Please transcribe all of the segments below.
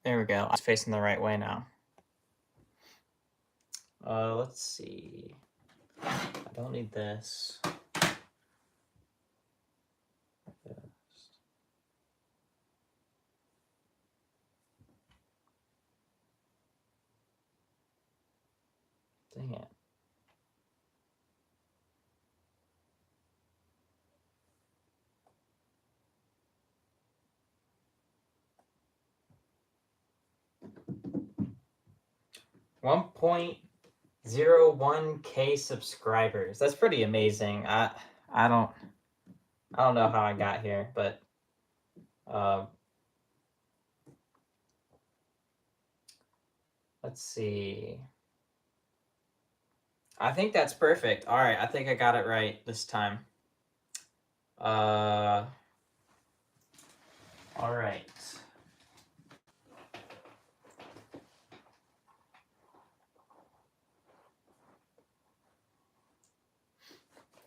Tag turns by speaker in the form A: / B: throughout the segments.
A: There we go. It's facing the right way now. Let's see. I don't need this. Dang it. $1.01K subscribers. That's pretty amazing. I don't know how I got here, but let's see. I think that's perfect. All right, I think I got it right this time. All right.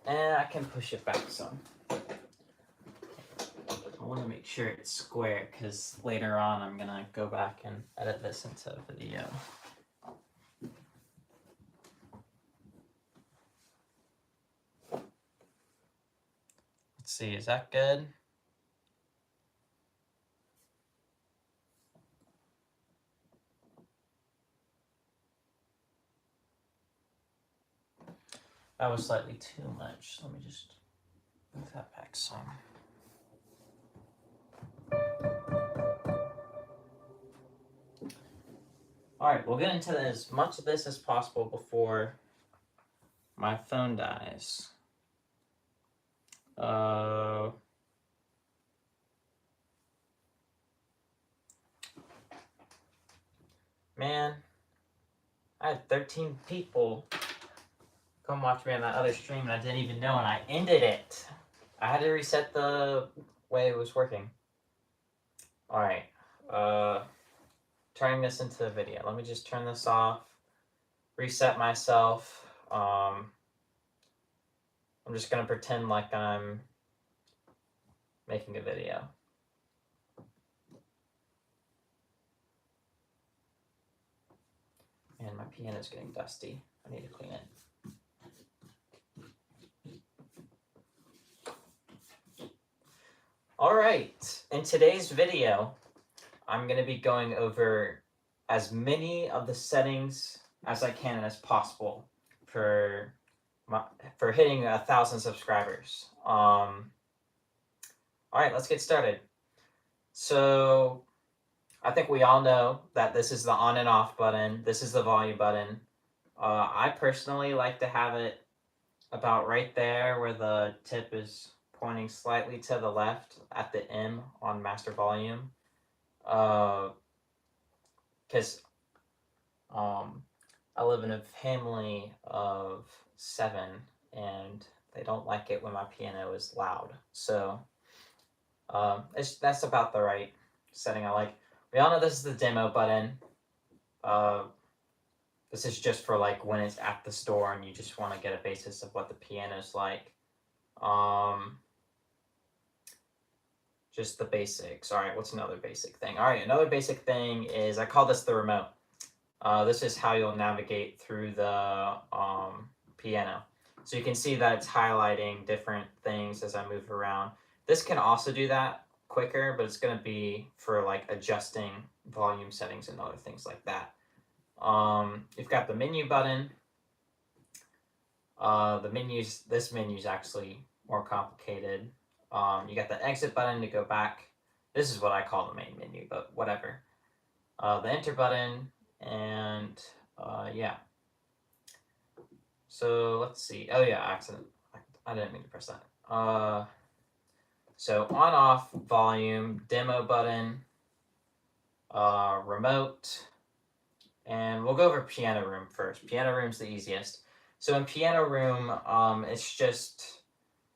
A: And I can push it back some. I want to make sure it's square because later on I'm going to go back and edit this into a video. Let's see, is that good? That was slightly too much. Let me just move that back some. All right, we'll get into as much of this as possible before my phone dies. Man, I had 13 people come watch me on that other stream and I didn't even know, and I ended it. I had to reset the way it was working. All right, turning this into a video. Let me just turn this off, reset myself. I'm just gonna pretend like I'm making a video. And my piano's getting dusty. I need to clean it. All right, in today's video, I'm going to be going over as many of the settings as I can as possible for hitting 1,000 subscribers. All right, let's get started. So I think we all know that this is the on and off button. This is the volume button. I personally like to have it about right there where the tip is pointing slightly to the left at the M on master volume. Because I live in a family of 7 and they don't like it when my piano is loud. So that's about the right setting I like. We all know this is the demo button. This is just for like when it's at the store and you just want to get a basis of what the piano's like. Just the basics. All right, what's another basic thing? All right, another basic thing is, I call this the remote. This is how you'll navigate through the piano. So you can see that it's highlighting different things as I move around. This can also do that quicker, but it's going to be for like adjusting volume settings and other things like that. You've got the menu button. This menu is actually more complicated. You got the exit button to go back. This is what I call the main menu, but whatever. The enter button, and yeah. So let's see. Oh yeah, accident. I didn't mean to press that. So on off volume, demo button, remote, and we'll go over piano room first. Piano room's the easiest. So in piano room, it's just,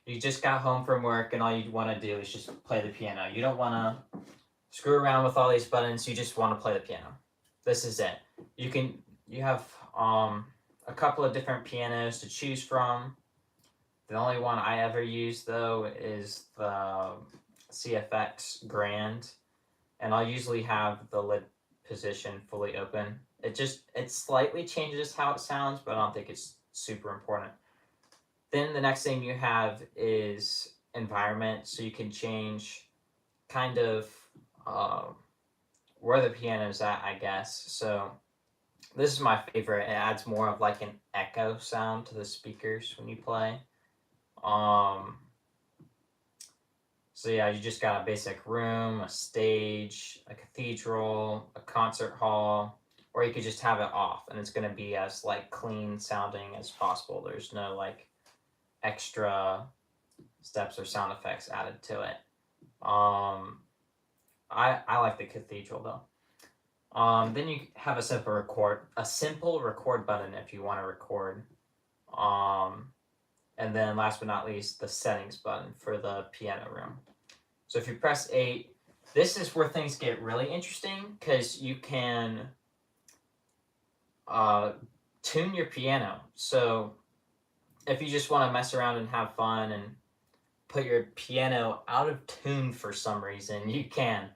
A: you just got home from work and all you want to do is just play the piano. You don't want to screw around with all these buttons. You just want to play the piano. This is it. You have a couple of different pianos to choose from. The only one I ever use though is the CFX Grand, and I'll usually have the position fully open. It slightly changes how it sounds, but I don't think it's super important. Then the next thing you have is environment, so you can change kind of where the piano's at, I guess. So this is my favorite. It adds more of like an echo sound to the speakers when you play. So yeah, you just got a basic room, a stage, a cathedral, a concert hall, or you could just have it off and it's gonna be as like clean sounding as possible. There's no like extra steps or sound effects added to it. I like the cathedral though. Then you have a simple record button if you want to record. And then last but not least, the settings button for the piano room. So if you press 8, this is where things get really interesting because you can tune your piano. So if you just want to mess around and have fun and put your piano out of tune for some reason, you can.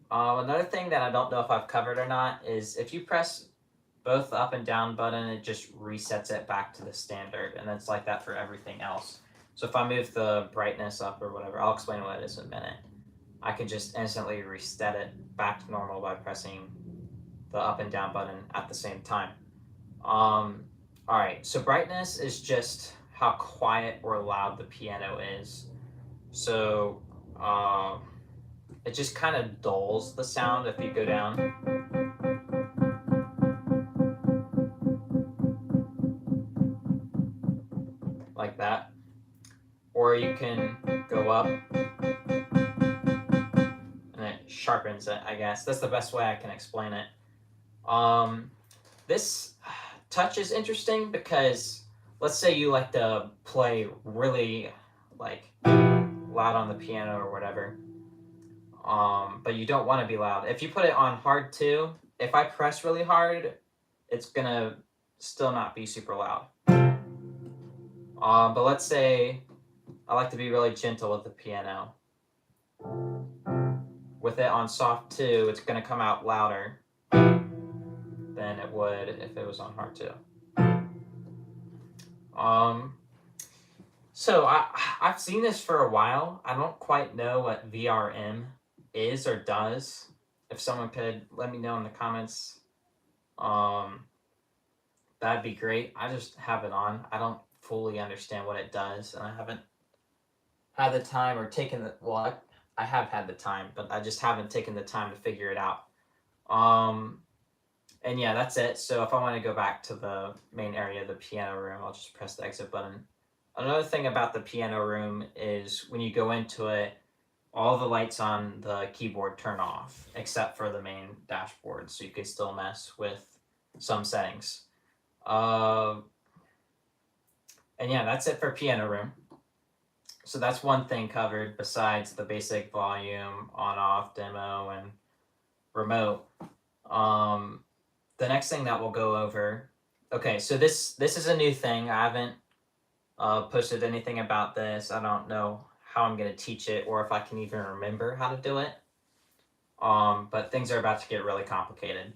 A: Another thing that I don't know if I've covered or not is if you press both the up and down button, it just resets it back to the standard, and it's like that for everything else. So if I move the brightness up or whatever, I'll explain what it is in a minute. I can just instantly reset it back to normal by pressing the up and down button at the same time. Alright, so brightness is just how quiet or loud the piano is. So it just kind of dulls the sound if you go down. Like that. Or you can go up and it sharpens it, I guess. That's the best way I can explain it. This touch is interesting because let's say you like to play really like loud on the piano or whatever. But you don't want to be loud. If you put it on hard 2, if I press really hard, it's gonna still not be super loud. But let's say I like to be really gentle with the piano. With it on soft 2, it's gonna come out louder than it would if it was on hard 2. So I've seen this for a while. I don't quite know what VRM is or does. If someone could let me know in the comments, that'd be great. I just have it on. I don't fully understand what it does, and I haven't had the time or taken the I have had the time, but I just haven't taken the time to figure it out. And yeah, that's it. So if I want to go back to the main area of the piano room, I'll just press the exit button. Another thing about the piano room is when you go into it, all the lights on the keyboard turn off, except for the main dashboard, so you can still mess with some settings. And yeah, that's it for piano room. So that's one thing covered besides the basic volume, on-off, demo, and remote. The next thing that we'll go over, okay, so this is a new thing. I haven't posted anything about this. I don't know how I'm going to teach it or if I can even remember how to do it. But things are about to get really complicated.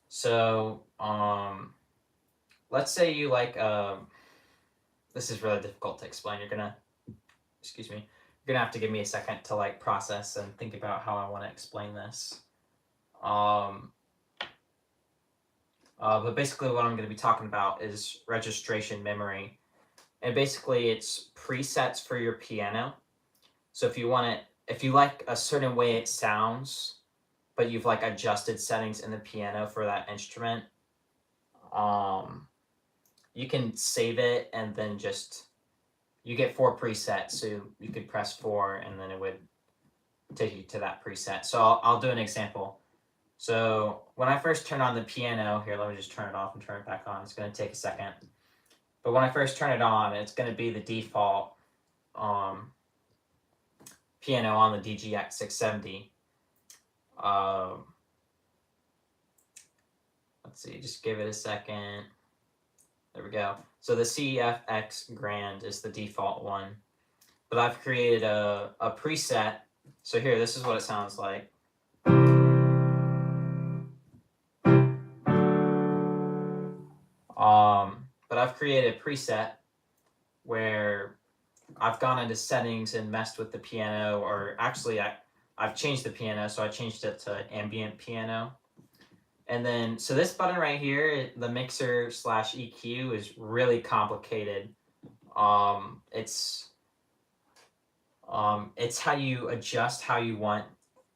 A: So let's say you like, this is really difficult to explain. You're gonna have to give me a second to like process and think about how I want to explain this. But basically what I'm going to be talking about is registration memory. And basically it's presets for your piano. So if you like a certain way it sounds, but you've like adjusted settings in the piano for that instrument, you can save it and then you get 4 presets. So you could press 4 and then it would take you to that preset. So I'll do an example. So when I first turn on the piano, here, let me just turn it off and turn it back on. It's going to take a second. But when I first turn it on, it's going to be the default piano on the DGX-670. Let's see, just give it a second. There we go. So the CFX Grand is the default one. But I've created a preset. So here, this is what it sounds like. created a preset where I've gone into settings and messed with the piano, or actually I've changed the piano, so I changed it to ambient piano. And then, so this button right here, the mixer / EQ, is really complicated. It's how you adjust how you want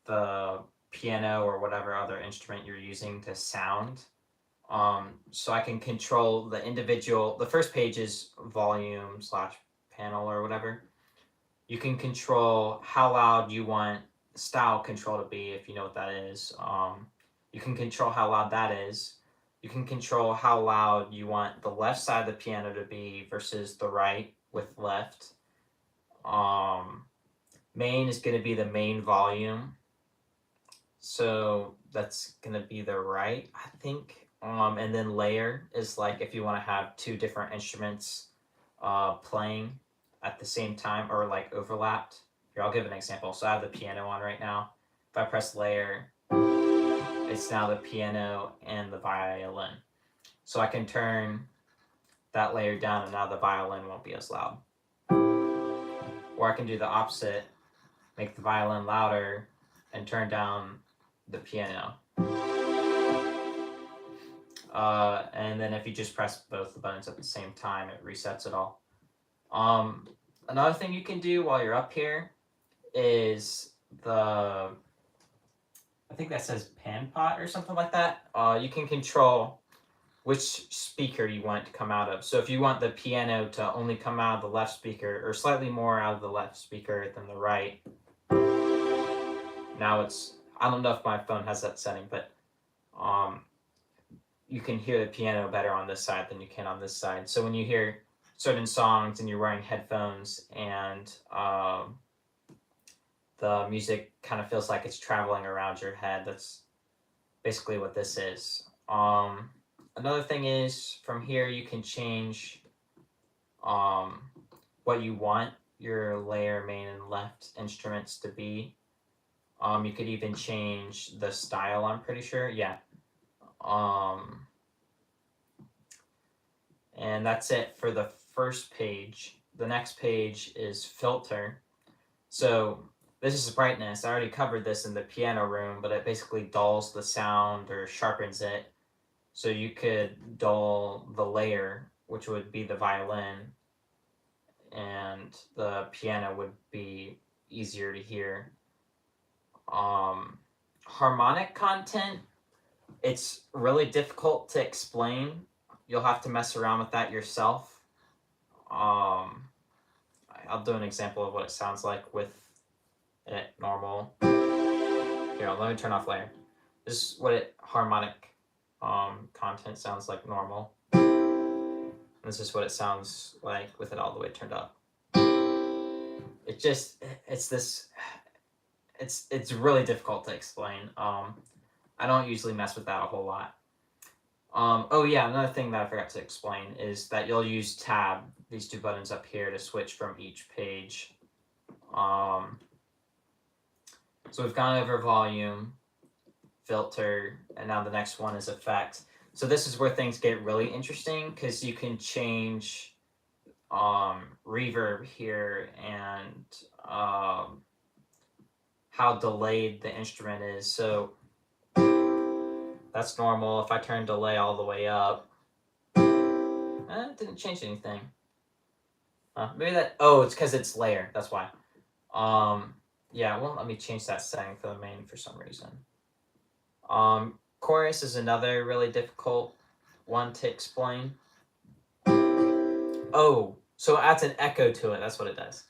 A: the piano or whatever other instrument you're using to sound. So I can control the individual. The first page is volume / panel or whatever. You can control how loud you want style control to be, if you know what that is. You can control how loud that is. You can control how loud you want the left side of the piano to be versus the right with left. Main is going to be the main volume. So that's going to be the right, I think. And then layer is like if you want to have two different instruments playing at the same time or like overlapped. Here, I'll give an example. So I have the piano on right now. If I press layer, it's now the piano and the violin. So I can turn that layer down and now the violin won't be as loud. Or I can do the opposite, make the violin louder and turn down the piano. And then if you just press both the buttons at the same time, it resets it all. Another thing you can do while you're up here is I think that says pan pot or something like that. You can control which speaker you want it to come out of. So if you want the piano to only come out of the left speaker or slightly more out of the left speaker than the right, now I don't know if my phone has that setting, but you can hear the piano better on this side than you can on this side. So when you hear certain songs and you're wearing headphones and the music kind of feels like it's traveling around your head, that's basically what this is. Another thing is from here you can change what you want your layer, main, and left instruments to be. You could even change the style, I'm pretty sure. Yeah. And that's it for the first page. The next page is filter. So this is brightness. I already covered this in the piano room, but it basically dulls the sound or sharpens it. So you could dull the layer, which would be the violin, and the piano would be easier to hear. Harmonic content, it's really difficult to explain. You'll have to mess around with that yourself. I'll do an example of what it sounds like with it normal. Here, let me turn off layer. This is what harmonic content sounds like normal. This is what it sounds like with it all the way turned up. It's really difficult to explain. I don't usually mess with that a whole lot. Oh yeah, another thing that I forgot to explain is that you'll use tab, these two buttons up here, to switch from each page. So we've gone over volume, filter, and now the next one is effect. So this is where things get really interesting because you can change reverb here and how delayed the instrument is. So that's normal. If I turn delay all the way up, it didn't change anything. Maybe it's because it's layer. That's why. Yeah, it won't let me change that setting for the main for some reason. Chorus is another really difficult one to explain. Oh, so it adds an echo to it. That's what it does.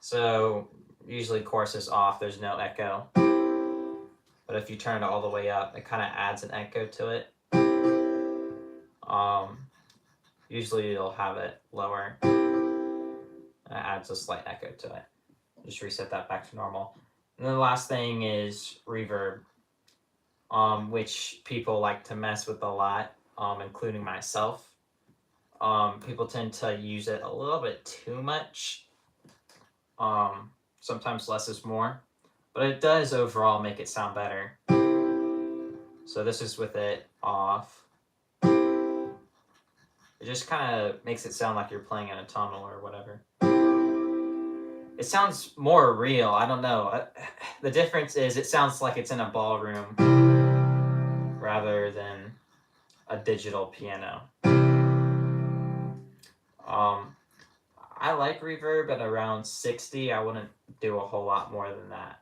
A: So usually chorus is off. There's no echo. But if you turn it all the way up, it kind of adds an echo to it. Usually you'll have it lower. And it adds a slight echo to it. Just reset that back to normal. And then the last thing is reverb, which people like to mess with a lot, including myself. People tend to use it a little bit too much. Sometimes less is more. But it does overall make it sound better. So this is with it off. It just kind of makes it sound like you're playing in a tunnel or whatever. It sounds more real. I don't know. The difference is it sounds like it's in a ballroom rather than a digital piano. I like reverb at around 60. I wouldn't do a whole lot more than that.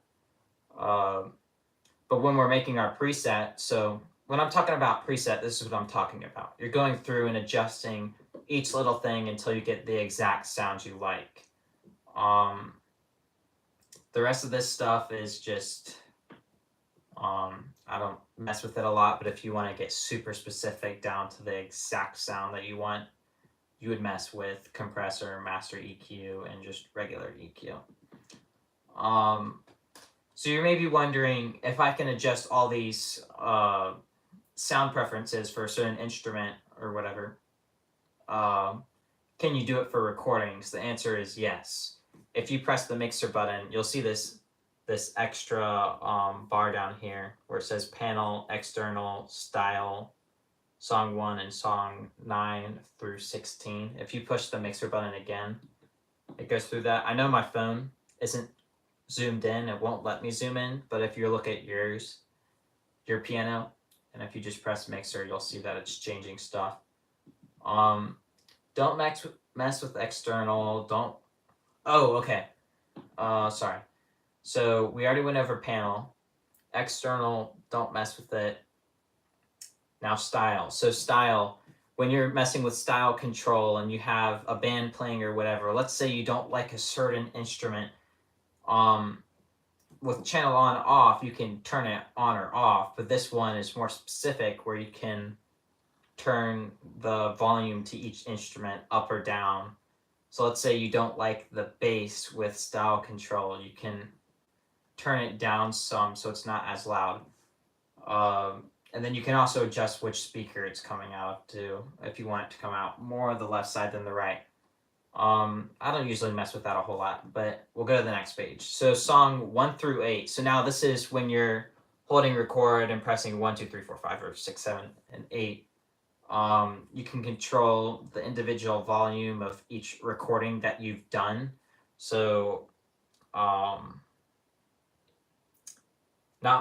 A: But when we're making our preset, so when I'm talking about preset, this is what I'm talking about. You're going through and adjusting each little thing until you get the exact sound you like. The rest of this stuff is just, I don't mess with it a lot, but if you want to get super specific down to the exact sound that you want, you would mess with compressor, master EQ, and just regular EQ. So you're maybe wondering if I can adjust all these sound preferences for a certain instrument or whatever. Can you do it for recordings? The answer is yes. If you press the mixer button, you'll see this extra bar down here where it says panel, external, style, song 1 and song 9 through 16. If you push the mixer button again, it goes through that. I know my phone isn't zoomed in, it won't let me zoom in, but if you look at your piano, and if you just press mixer, you'll see that it's changing stuff. Don't mess with external, okay. Sorry. So we already went over panel. External, don't mess with it. Now style. So style, when you're messing with style control and you have a band playing or whatever, let's say you don't like a certain instrument, with channel on off, you can turn it on or off, but this one is more specific where you can turn the volume to each instrument up or down. So let's say you don't like the bass with style control, you can turn it down some so it's not as loud. And then you can also adjust which speaker it's coming out of too, if you want it to come out more the left side than the right. I don't usually mess with that a whole lot, but we'll go to the next page. So song 1 through 8. So now this is when you're holding record and pressing 1, 2, 3, 4, 5, or 6, 7, and 8. You can control the individual volume of each recording that you've done. So not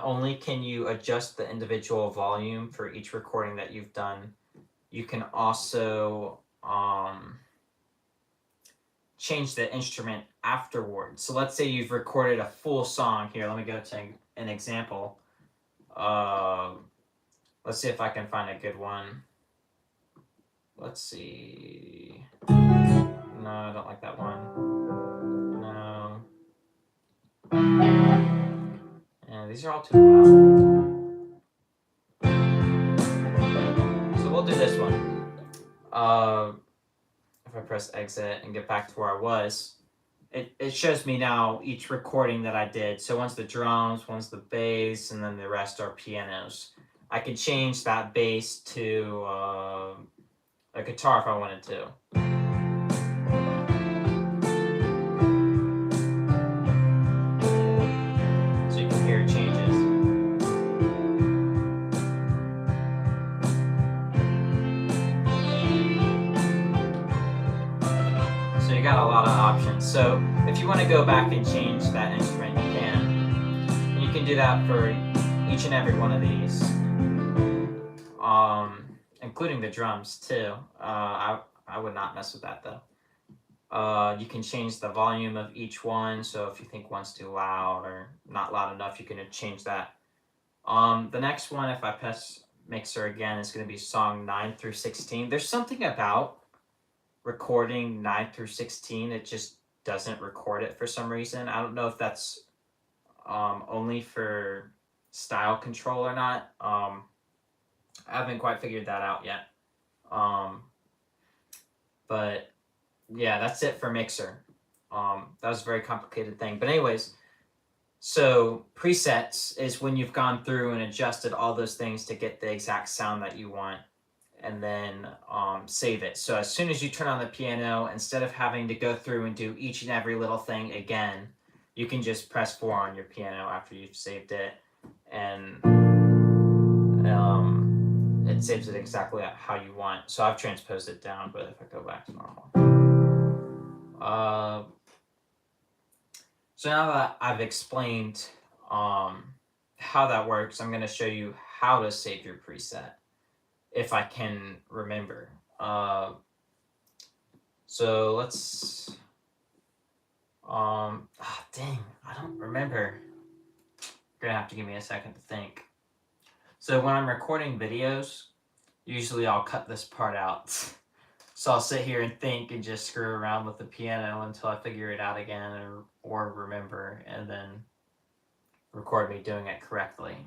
A: only can you adjust the individual volume for each recording that you've done, you can also change the instrument afterwards. So let's say you've recorded a full song here. Let me go to an example. Let's see if I can find a good one. Let's see. No, I don't like that one. No. Yeah, these are all too loud. So we'll do this one. If I press exit and get back to where I was, it shows me now each recording that I did. So one's the drums, one's the bass, and then the rest are pianos. I could change that bass to a guitar if I wanted to. So you can hear it changes. So you got a lot of options. So if you want to go back and change that instrument, you can. And you can do that for each and every one of these. Including the drums too. I would not mess with that though. You can change the volume of each one. So if you think one's too loud or not loud enough, you can change that. The next one, if I press mixer again, is going to be song 9 through 16. There's something about recording 9 through 16. It just doesn't record it for some reason. I don't know if that's only for style control or not. I haven't quite figured that out yet. But yeah, that's it for mixer. That was a very complicated thing. But anyways, so presets is when you've gone through and adjusted all those things to get the exact sound that you want, and then save it. So as soon as you turn on the piano, instead of having to go through and do each and every little thing again, you can just press 4 on your piano after you've saved it, and it it saves it exactly how you want. So I've transposed it down, but if I go back to normal. So now that I've explained how that works, I'm going to show you how to save your preset, if I can remember. So let's, dang, I don't remember. You're gonna have to give me a second to think. So when I'm recording videos, usually I'll cut this part out. So I'll sit here and think and just screw around with the piano until I figure it out again or remember, and then record me doing it correctly.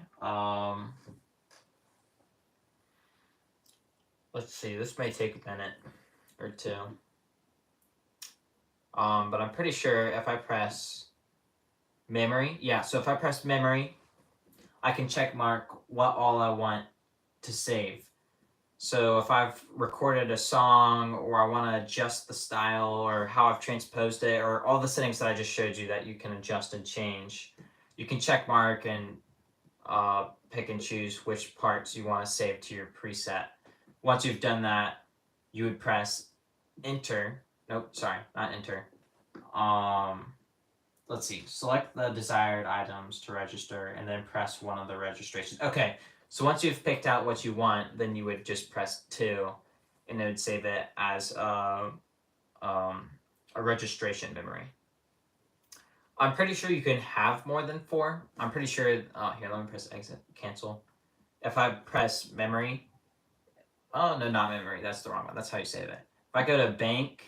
A: Let's see, this may take a minute or two. But I'm pretty sure if I press memory, so if I press memory, I can check mark what all I want to save. So if I've recorded a song, or I want to adjust the style, or how I've transposed it, or all the settings that I just showed you that you can adjust and change, you can check mark and pick and choose which parts you want to save to your preset. Once you've done that, you would press enter. Nope, sorry, not enter. Let's see, select the desired items to register and then press one of the registrations. Okay, so once you've picked out what you want, then you would just press 2 and it would save it as a registration memory. I'm pretty sure you can have more than 4. I'm pretty sure, here, let me press exit, cancel. If I press memory, oh, no, not memory, that's the wrong one. That's how you save it. If I go to bank,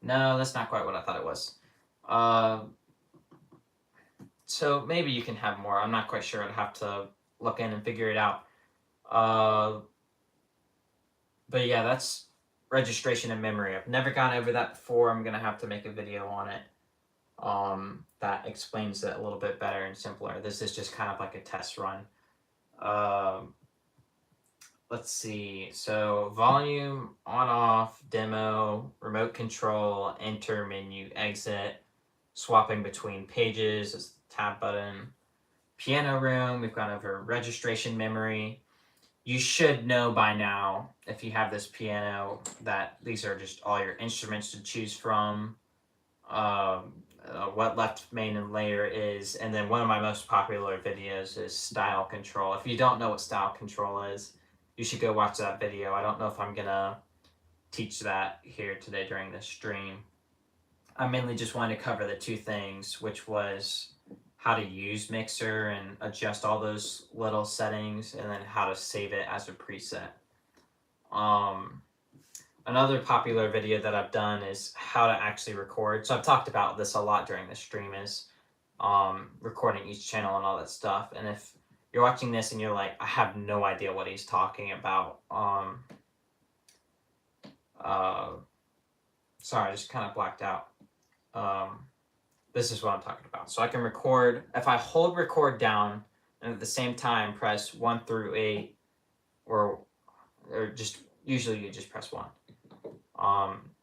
A: no, that's not quite what I thought it was. So maybe you can have more. I'm not quite sure. I'd have to look in and figure it out. But yeah, that's registration and memory. I've never gone over that before. I'm going to have to make a video on it that explains it a little bit better and simpler. This is just kind of like a test run. Let's see. So volume, on, off, demo, remote control, enter, menu, exit, swapping between pages is the tab button. Piano room, we've gone over registration memory. You should know by now, if you have this piano, that these are just all your instruments to choose from, what left, main, and layer is, and then one of my most popular videos is style control. If you don't know what style control is, you should go watch that video. I don't know if I'm gonna teach that here today during this stream. I mainly just wanted to cover the 2 things, which was how to use Mixer and adjust all those little settings, and then how to save it as a preset. Another popular video that I've done is how to actually record. So I've talked about this a lot during the stream, is recording each channel and all that stuff. And if you're watching this and you're like, I have no idea what he's talking about, sorry, I just kind of blacked out. This is what I'm talking about. So I can record, if I hold record down and at the same time press 1 through 8, or just, usually you just press 1.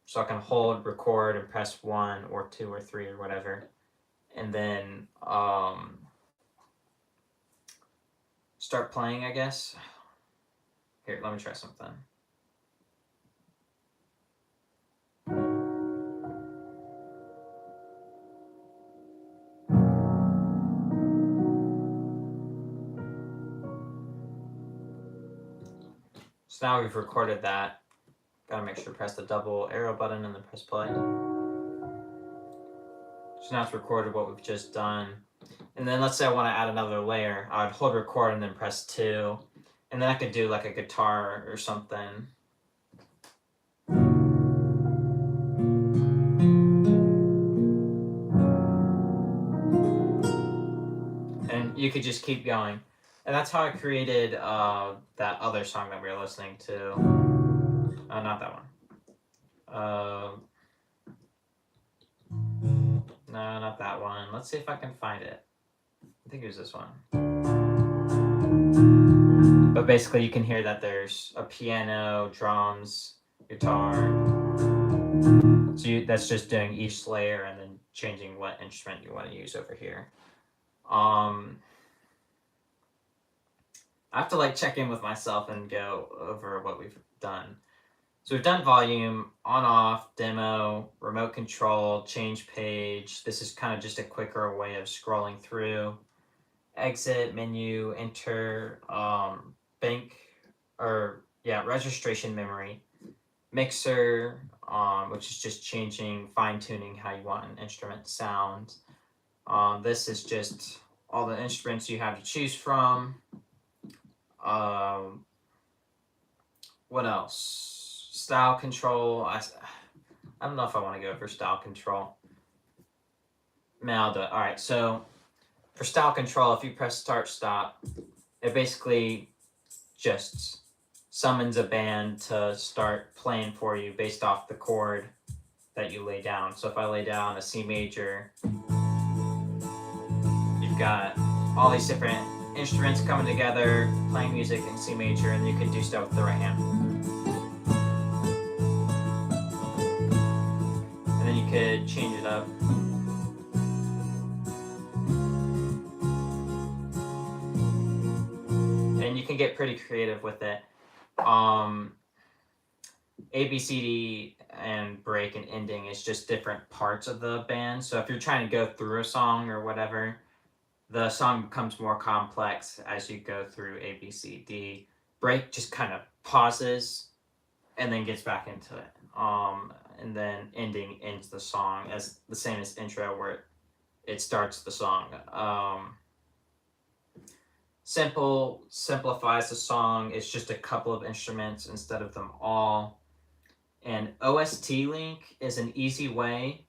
A: So I can hold record and press 1 or 2 or 3 or whatever, and then start playing, I guess. Here, let me try something. So now we've recorded that. Gotta make sure to press the double arrow button and then press play. So now it's recorded what we've just done. And then let's say I want to add another layer. I'd hold record and then press 2. And then I could do like a guitar or something. And you could just keep going. And that's how I created that other song that we were listening to. Not that one. No, not that one. Let's see if I can find it. I think it was this one. But basically you can hear that there's a piano, drums, guitar. So that's just doing each layer and then changing what instrument you want to use over here. I have to like check in with myself and go over what we've done. So we've done volume, on off, demo, remote control, change page. This is kind of just a quicker way of scrolling through. Exit, menu, enter, registration memory. Mixer, which is just changing, fine-tuning how you want an instrument to sound. This is just all the instruments you have to choose from. What else? Style control. I don't know if I want to go for style control. Man, I'll do it. All right, so for style control, if you press start stop, it basically just summons a band to start playing for you based off the chord that you lay down. So if I lay down a C major, you've got all these different instruments coming together, playing music in C major, and you can do stuff with the right hand. And then you could change it up. And you can get pretty creative with it. A, B, C, D, and break and ending is just different parts of the band. So if you're trying to go through a song or whatever, the song becomes more complex as you go through A, B, C, D. Break just kind of pauses and then gets back into it. And then ending ends the song as the same as intro, where it starts the song. Simple simplifies the song. It's just a couple of instruments instead of them all. And OST link is an easy way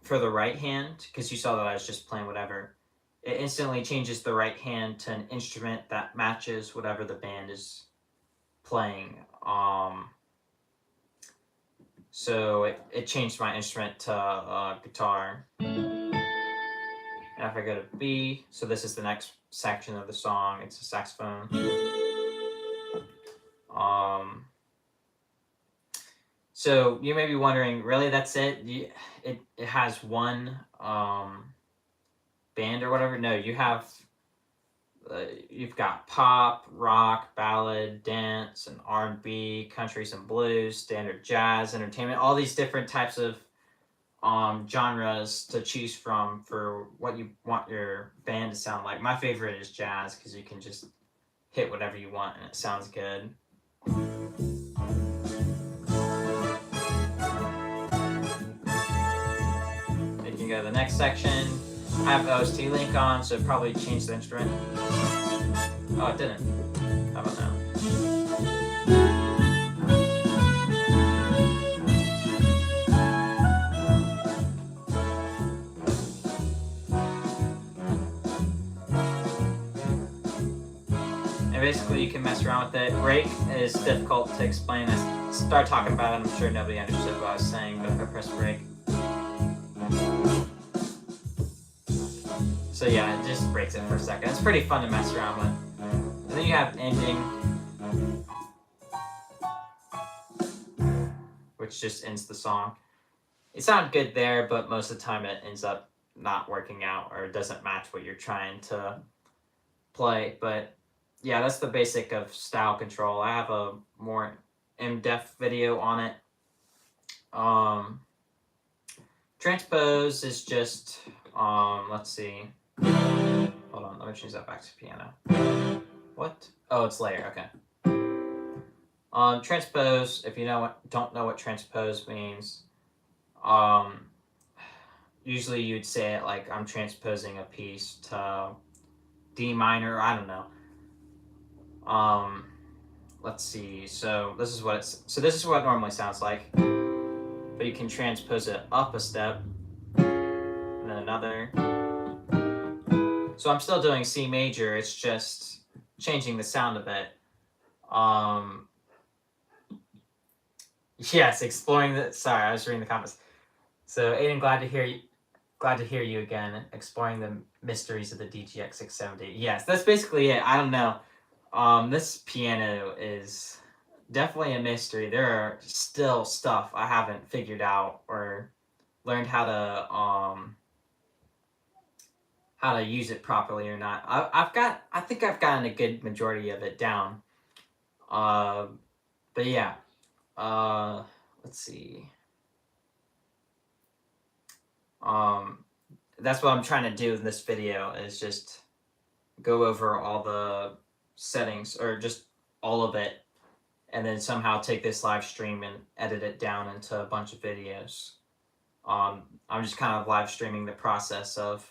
A: for the right hand, because you saw that I was just playing whatever. It instantly changes the right hand to an instrument that matches whatever the band is playing. So it changed my instrument to guitar. And if I go to B, so this is the next section of the song. It's a saxophone. So you may be wondering, really, that's it? It has one band or whatever? No, you've got pop, rock, ballad, dance, and R&B, countries and blues, standard jazz, entertainment, all these different types of genres to choose from for what you want your band to sound like. My favorite is jazz, because you can just hit whatever you want and it sounds good. You can go to the next section. I have OST link on, so it probably changed the instrument. Oh, it didn't. How about now? And basically, you can mess around with it. Break is difficult to explain. I started talking about it, I'm sure nobody understood what I was saying, but if I press break. So yeah, it just breaks it for a second. It's pretty fun to mess around with. And then you have ending, which just ends the song. It sounded good there, but most of the time it ends up not working out or doesn't match what you're trying to play. But yeah, that's the basic of style control. I have a more in-depth video on it. Transpose is just, let's see. Hold on, let me change that back to piano. What? Oh, it's layer, okay. Transpose, if you don't know what transpose means, usually you'd say it like I'm transposing a piece to D minor, I don't know. Let's see, so this is what it normally sounds like, but you can transpose it up a step, and then another. So I'm still doing C major, it's just changing the sound a bit. Yes, exploring the. Sorry, I was reading the comments. So Aiden, glad to hear you again. Exploring the mysteries of the DGX-670. Yes, that's basically it. I don't know. This piano is definitely a mystery. There are still stuff I haven't figured out or learned how to how to use it properly or not. I think I've gotten a good majority of it down. But yeah, let's see. That's what I'm trying to do in this video, is just go over all the settings, or just all of it, and then somehow take this live stream and edit it down into a bunch of videos. I'm just kind of live streaming the process of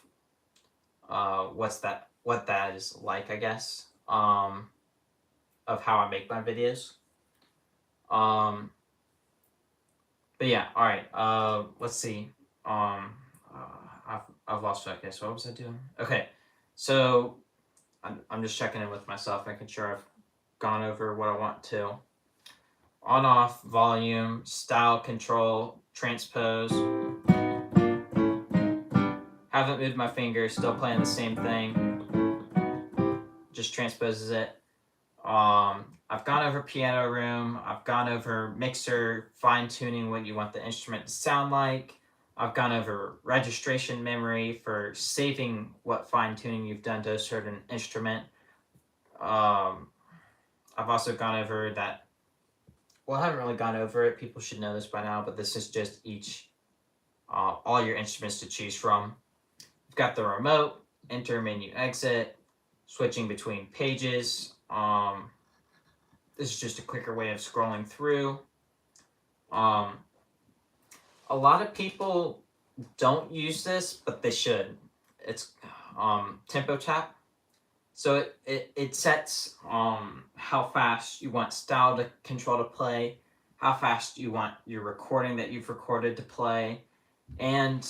A: what that is like, I guess, of how I make my videos. But yeah, all right. Let's see. I've lost track. Okay, so what was I doing? Okay, so I'm just checking in with myself, making sure I've gone over what I want to. On off, volume, style control, transpose. Haven't moved my finger, still playing the same thing. Just transposes it. I've gone over piano room. I've gone over mixer, fine tuning what you want the instrument to sound like. I've gone over registration memory for saving what fine tuning you've done to a certain instrument. I've also gone over that. Well, I haven't really gone over it. People should know this by now, but this is just all your instruments to choose from. You've got the remote, enter, menu, exit, switching between pages. This is just a quicker way of scrolling through. A lot of people don't use this, but they should. It's tempo tap. So it sets how fast you want style to control to play, how fast you want your recording that you've recorded to play, and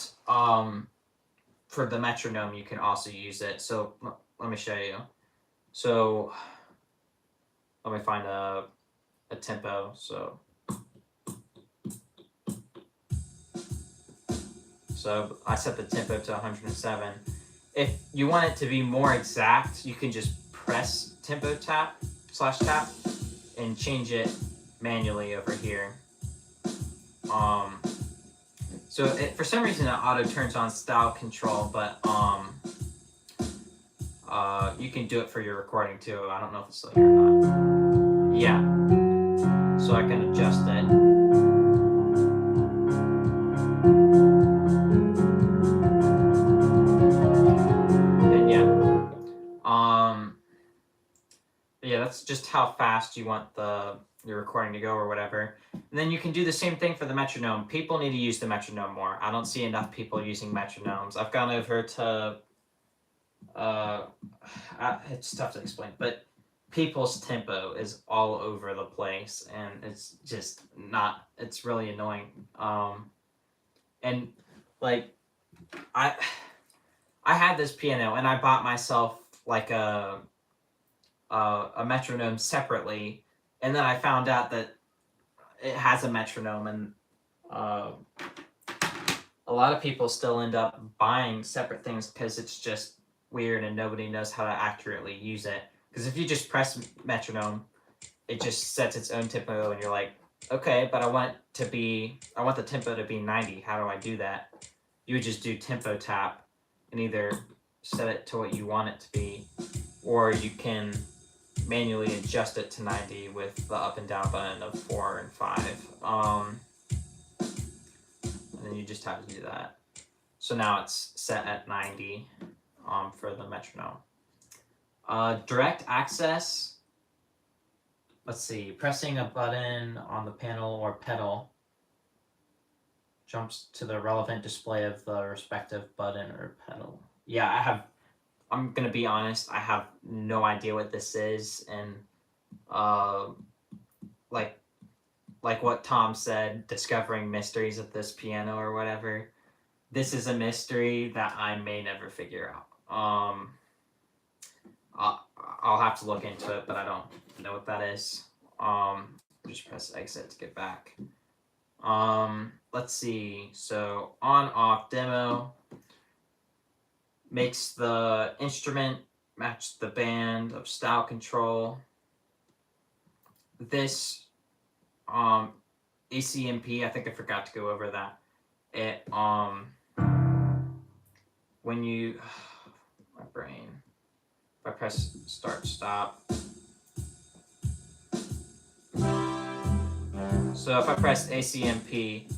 A: for the metronome you can also use it. So let me show you. So let me find a tempo. So I set the tempo to 107. If you want it to be more exact, you can just press tempo tap /tap and change it manually over here. So for some reason it auto turns on style control, but you can do it for your recording too. I don't know if it's like or not. Yeah. So I can adjust it. And yeah. Yeah, that's just how fast you want your recording to go or whatever. And then you can do the same thing for the metronome. People need to use the metronome more. I don't see enough people using metronomes. I've gone over to it's tough to explain, but people's tempo is all over the place, and it's just not. It's really annoying. And like I had this piano, and I bought myself like a metronome separately, and then I found out that it has a metronome, and a lot of people still end up buying separate things because it's just weird and nobody knows how to accurately use it. Because if you just press metronome, it just sets its own tempo, and you're like, okay, but I want the tempo to be 90. How do I do that? You would just do tempo tap and either set it to what you want it to be, or you can manually adjust it to 90 with the up and down button of 4 and 5. And then you just have to do that. So now it's set at 90 for the metronome. Direct access. Let's see. Pressing a button on the panel or pedal jumps to the relevant display of the respective button or pedal. Yeah, I'm gonna be honest, I have no idea what this is, and like what Tom said, discovering mysteries of this piano or whatever. This is a mystery that I may never figure out. I'll have to look into it, but I don't know what that is. Just press exit to get back. Let's see. So on/off demo makes the instrument match the band of style control. This ACMP, I think I forgot to go over that. It when you brain. If I press start, stop. So if I press ACMP,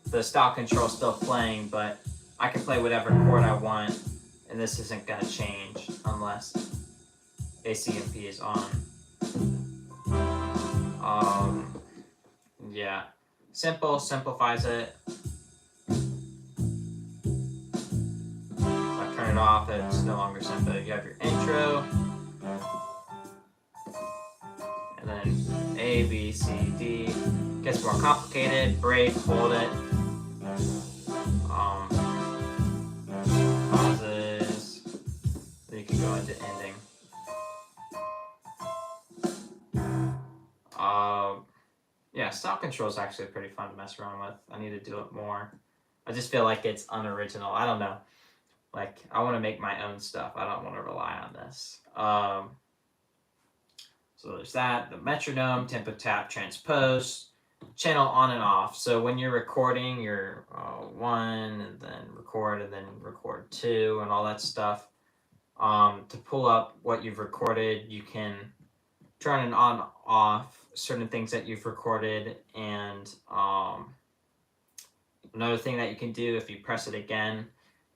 A: the style control is still playing, but I can play whatever chord I want, and this isn't going to change unless ACMP is on. Yeah. Simple, simplifies it. If I turn it off, it's no longer simple. You have your intro, and then A, B, C, D. Gets more complicated. Break, hold it. Pauses. Then you can go into ending. Yeah, style control is actually pretty fun to mess around with. I need to do it more. I just feel like it's unoriginal. I don't know. Like, I want to make my own stuff. I don't want to rely on this. So there's that. The metronome, tempo tap, transpose, channel on and off. So when you're recording, you're 1, and then record 2, and all that stuff. To pull up what you've recorded, you can turn it on, off certain things that you've recorded, and another thing that you can do, if you press it again,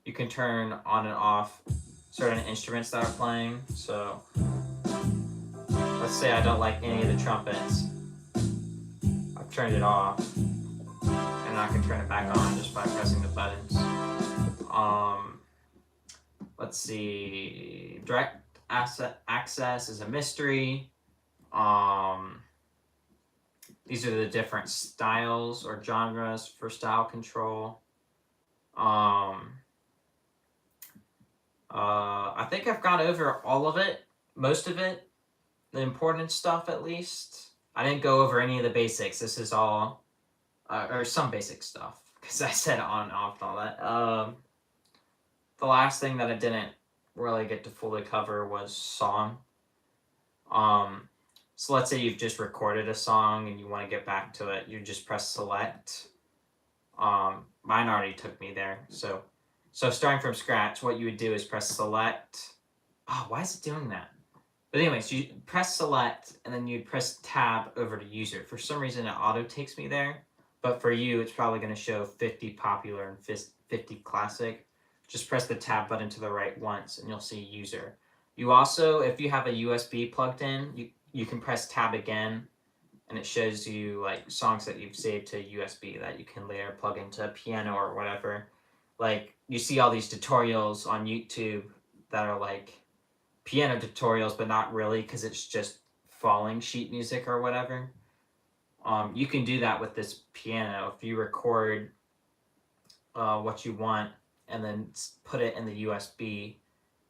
A: you can turn on and off certain instruments that are playing. So let's say I don't like any of the trumpets. I've turned it off, and I can turn it back on just by pressing the buttons. Let's see, direct access is a mystery. These are the different styles or genres for style control. I think I've gone over all of it, most of it, the important stuff at least. I didn't go over any of the basics. This is all, or some basic stuff, because I said on and off and all that. The last thing that I didn't really get to fully cover was song. So let's say you've just recorded a song and you want to get back to it. You just press select. Mine already took me there. So starting from scratch, what you would do is press select. Oh, why is it doing that? But anyways, you press select, and then you'd press tab over to user. For some reason, it auto takes me there. But for you, it's probably going to show 50 popular and 50 classic. Just press the tab button to the right once, and you'll see user. You also, if you have a USB plugged in, you can press tab again, and it shows you like songs that you've saved to USB that you can later plug into a piano or whatever. Like, you see all these tutorials on YouTube that are like piano tutorials, but not really, because it's just falling sheet music or whatever. You can do that with this piano. If you record what you want and then put it in the USB,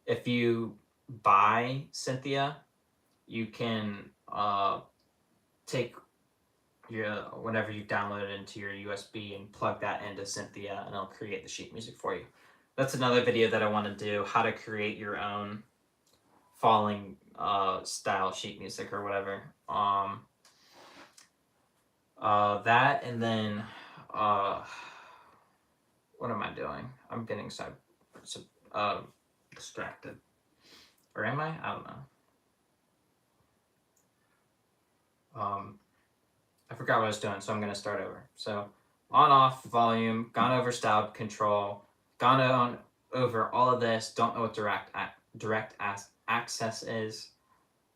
A: if you buy Cynthia, you can take your whenever you download it into your USB and plug that into Cynthia, and it'll create the sheet music for you. That's another video that I want to do, how to create your own falling style sheet music or whatever. That, and then what am I doing? I'm getting distracted. Or am I? I don't know. I forgot what I was doing, so I'm going to start over. So, on, off, volume, gone over style control, gone on over all of this, don't know what direct access is,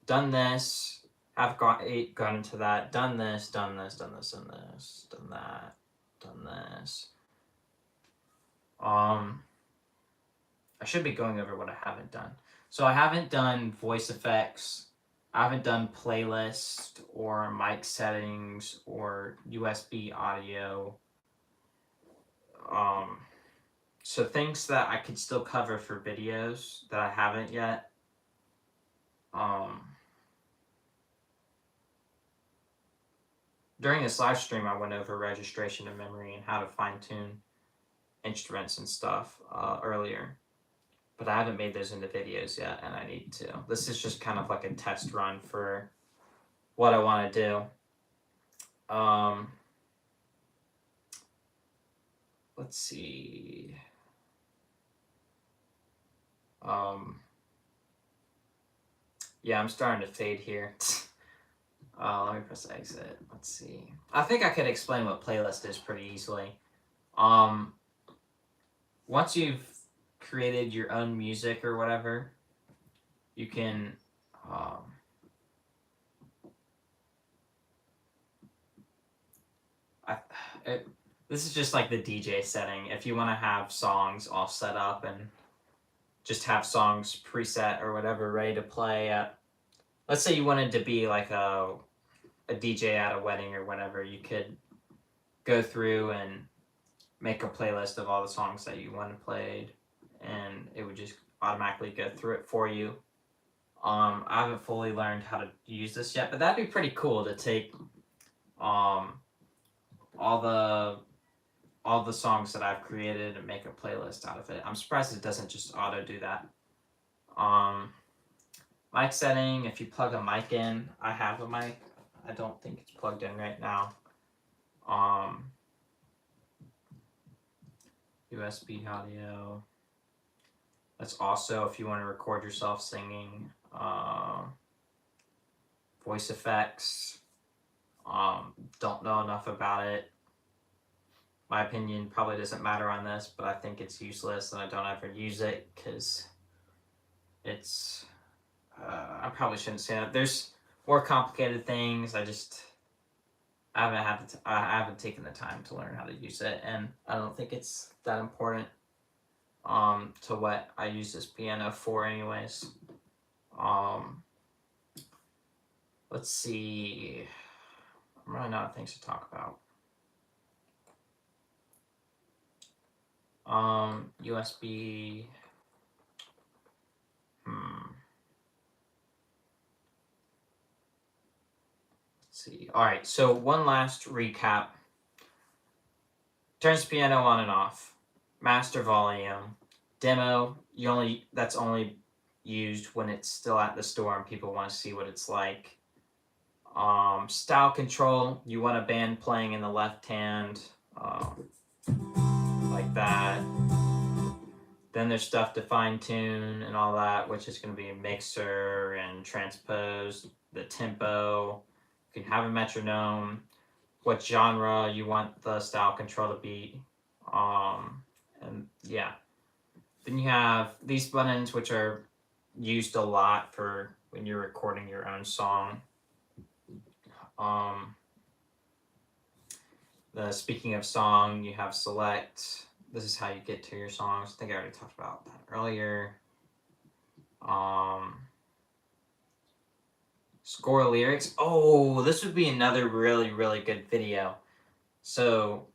A: done this, have gone into that, done this, done this, done this, done this, done that, done this. I should be going over what I haven't done. So I haven't done voice effects, I haven't done playlist or mic settings or USB audio. So things that I could still cover for videos that I haven't yet. During this live stream, I went over registration and memory and how to fine-tune instruments and stuff earlier. But I haven't made those into videos yet, and I need to. This is just kind of like a test run for what I want to do. Let's see. Yeah, I'm starting to fade here. Let me press exit. Let's see. I think I could explain what playlist is pretty easily. Once you've created your own music or whatever, you can this is just like the DJ setting. If you want to have songs all set up and just have songs preset or whatever ready to play at, let's say you wanted to be like a DJ at a wedding or whatever, you could go through and make a playlist of all the songs that you want played, and it would just automatically go through it for you. I haven't fully learned how to use this yet, but that'd be pretty cool to take all the songs that I've created and make a playlist out of it. I'm surprised it doesn't just auto do that. Mic setting, if you plug a mic in, I have a mic. I don't think it's plugged in right now. USB audio. That's also if you want to record yourself singing. Voice effects. Don't know enough about it. My opinion probably doesn't matter on this, but I think it's useless and I don't ever use it because it's I probably shouldn't say that. There's more complicated things. I haven't taken the time to learn how to use it, and I don't think it's that important to what I use this piano for anyways. Let's see. I'm running out of things to talk about. USB. Let's see. All right. So one last recap. Turns piano on and off. Master volume. Demo. That's only used when it's still at the store and people want to see what it's like. Style control. You want a band playing in the left hand. Like that. Then there's stuff to fine tune and all that, which is going to be a mixer and transpose, the tempo. You can have a metronome, what genre you want the style control to be. And yeah. Then you have these buttons, which are used a lot for when you're recording your own song. Speaking of song, you have select. This is how you get to your songs. I think I already talked about that earlier. Score lyrics. Oh, this would be another really, really good video. So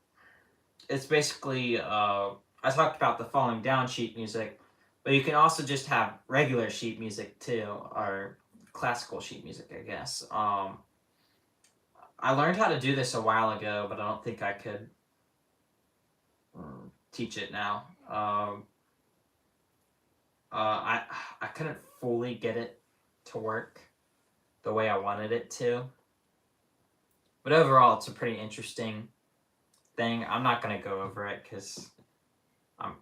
A: it's basically, I talked about the falling down sheet music, but you can also just have regular sheet music too, or classical sheet music, I guess. I learned how to do this a while ago, but I don't think I could teach it now. I couldn't fully get it to work the way I wanted it to. But overall, it's a pretty interesting thing. I'm not going to go over it because I'm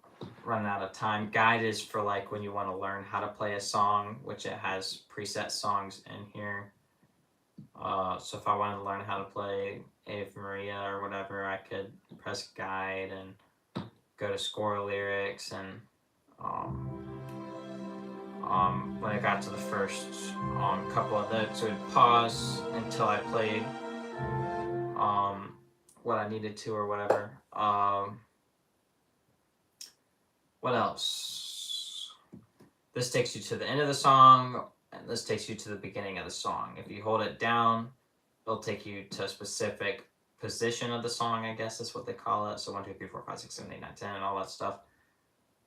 A: running out of time. Guide is for like when you want to learn how to play a song, which it has preset songs in here. So if I wanted to learn how to play Ave Maria or whatever, I could press guide and go to score lyrics, and when I got to the first couple of notes, it would pause until I played what I needed to or whatever. What else? This takes you to the end of the song, and this takes you to the beginning of the song. If you hold it down, it'll take you to a specific position of the song, I guess is what they call it. So 1, 2, 3, 4, 5, 6, 7, 8, 9, 10, and all that stuff.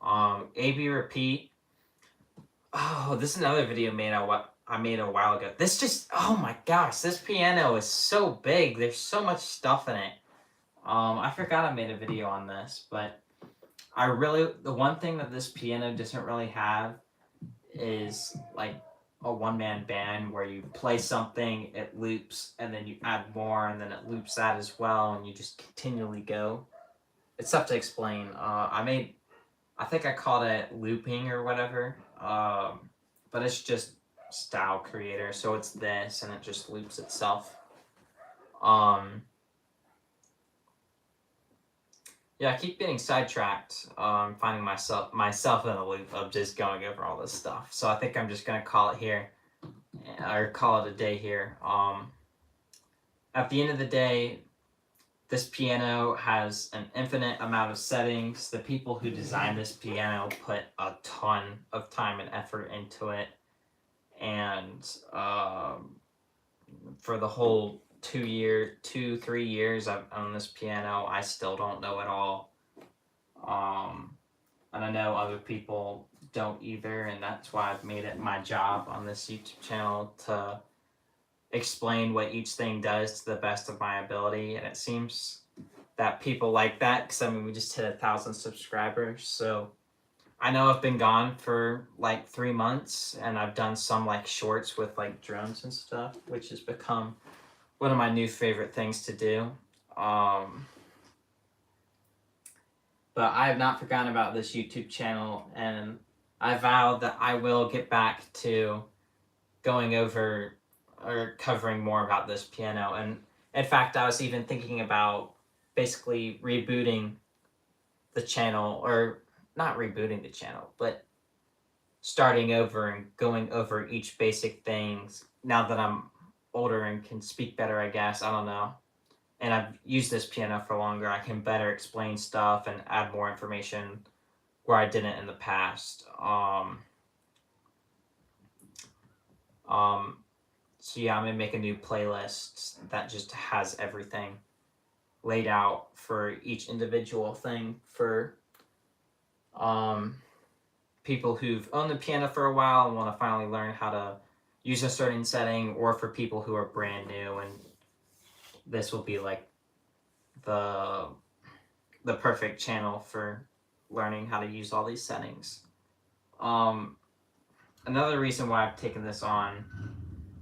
A: A-B repeat. Oh, this is another video I made a while ago. Oh my gosh, this piano is so big. There's so much stuff in it. I forgot I made a video on this, but the one thing that this piano doesn't really have is like a one-man band where you play something, it loops, and then you add more, and then it loops that as well, and you just continually go. It's tough to explain. I think I called it looping or whatever. but it's just style creator, so it's this and it just loops itself. Yeah, I keep getting sidetracked, finding myself in a loop of just going over all this stuff. So I think I'm just gonna call it here, or call it a day here. At the end of the day, this piano has an infinite amount of settings. The people who designed this piano put a ton of time and effort into it, and for the whole 3 years I've owned this piano, I still don't know it all. And I know other people don't either, and that's why I've made it my job on this YouTube channel to explain what each thing does to the best of my ability. And it seems that people like that, because I mean, we just hit 1,000 subscribers. So I know I've been gone for like 3 months, and I've done some like shorts with like drones and stuff, which has become one of my new favorite things to do. But I have not forgotten about this YouTube channel, and I vow that I will get back to going over or covering more about this piano. And in fact, I was even thinking about basically rebooting the channel, or not rebooting the channel, but starting over and going over each basic things now that I'm older and can speak better, I guess. I don't know. And I've used this piano for longer. I can better explain stuff and add more information where I didn't in the past. So yeah, I'm gonna make a new playlist that just has everything laid out for each individual thing for people who've owned the piano for a while and want to finally learn how to use a certain setting, or for people who are brand new, and this will be like the perfect channel for learning how to use all these settings. Another reason why I've taken this on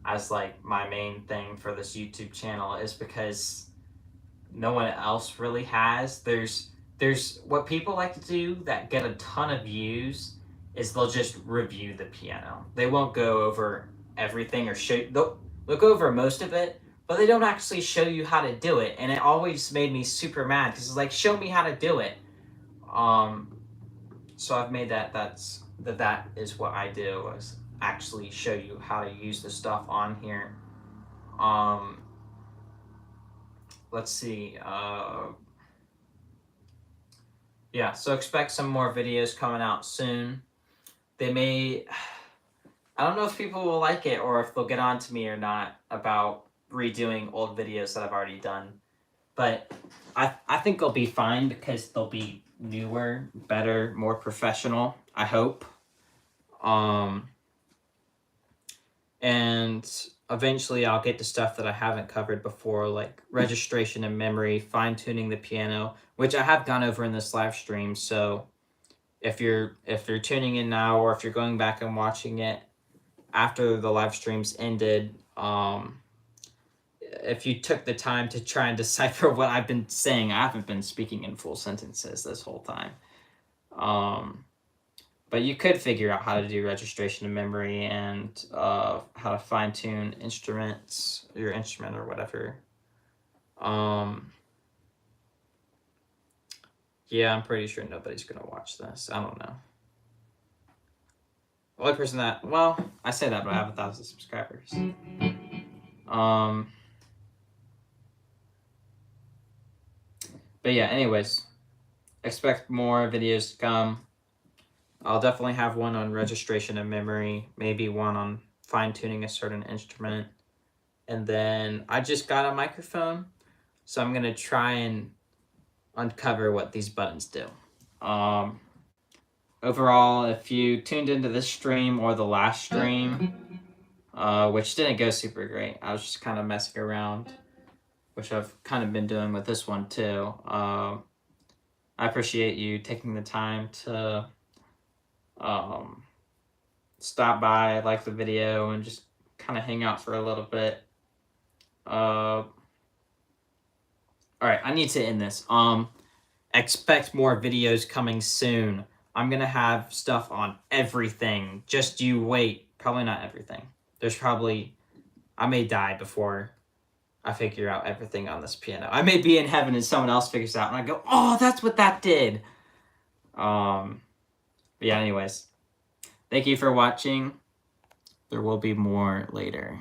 A: as like my main thing for this YouTube channel is because no one else really has. There's what people like to do that get a ton of views is they'll just review the piano. They won't go over everything or they'll go over most of it, but they don't actually show you how to do it. And it always made me super mad because it's like, show me how to do it. So I've made that is what I do, is actually show you how to use the stuff on here. Let's see. Yeah, so expect some more videos coming out soon. They may, I don't know if people will like it or if they'll get on to me or not about redoing old videos that I've already done. But I think they'll be fine because they'll be newer, better, more professional, I hope. And eventually I'll get to stuff that I haven't covered before, like registration and memory, fine-tuning the piano, which I have gone over in this live stream. So if you're tuning in now, or if you're going back and watching it after the live stream's ended, if you took the time to try and decipher what I've been saying, I haven't been speaking in full sentences this whole time. But you could figure out how to do registration of memory and how to fine-tune instruments, your instrument or whatever. Yeah, I'm pretty sure nobody's going to watch this. I don't know. The only person that, well, I say that, but I have 1,000 subscribers. But yeah, anyways, expect more videos to come. I'll definitely have one on registration of memory, maybe one on fine-tuning a certain instrument. And then I just got a microphone, so I'm going to try and uncover what these buttons do. Overall, if you tuned into this stream or the last stream, which didn't go super great, I was just kind of messing around, which I've kind of been doing with this one too. I appreciate you taking the time to stop by, like the video, and just kind of hang out for a little bit. All right, I need to end this. Expect more videos coming soon. I'm going to have stuff on everything. Just you wait. Probably not everything. There's probably... I may die before I figure out everything on this piano. I may be in heaven and someone else figures it out and I go, oh, that's what that did. But yeah, anyways. Thank you for watching. There will be more later.